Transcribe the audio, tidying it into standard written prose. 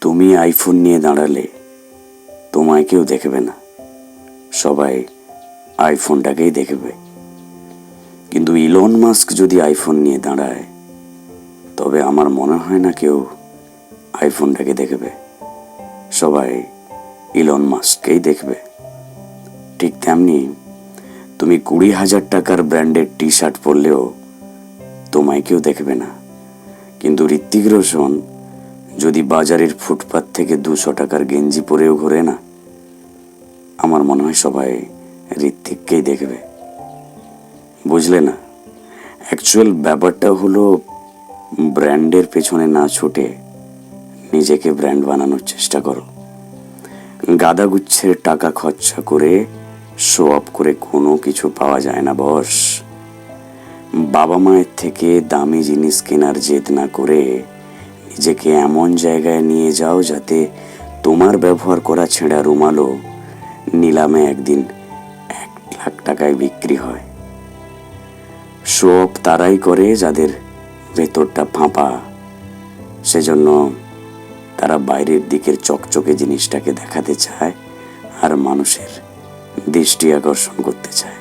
তুমি আইফোন নিয়ে দাঁড়ালে তোমায় কেউ দেখবে না, সবাই আইফোনটাকেই দেখবে। কিন্তু ইলন মাস্ক যদি আইফোন নিয়ে দাঁড়ায়, তবে আমার মনে হয় না কেউ আইফোনটাকে দেখবে, সবাই ইলন মাস্ককেই দেখবে। ঠিক তেমনি তুমি 20,000 টাকার ব্র্যান্ডের টি শার্ট পরলেও তোমায় কেউ দেখবে না, কিন্তু ঋত্বিক রোশন যদি বাজারের ফুটপাত থেকে 200 টাকার গেঞ্জি পরেও ঘোরে না, আমার মনে হয় সবাই ঋত্বিককেই দেখবে। বুঝলে না? অ্যাকচুয়াল ব্যাপারটা হলো, ব্র্যান্ডের পেছনে না ছুটে নিজেকে ব্র্যান্ড বানানোর চেষ্টা করো। গাদাগুচ্ছের টাকা খরচা করে শো অফ করে কোনো কিছু পাওয়া যায় না বস। বাবা মায়ের থেকে দামি জিনিস কেনার জেদ না করে নিজেকে এমন জায়গায় নিয়ে যাও যাতে তোমার ব্যবহার করা ছেঁড়া রুমালও নিলামে একদিন 1,00,000 টাকায় বিক্রি হয়। শো অফ তারাই করে যাদের ভেতরটা ফাঁপা, সেজন্য তারা বাইরের দিকের চকচকে জিনিসটাকে দেখাতে চায় আর মানুষের দৃষ্টি আকর্ষণ করতে চায়।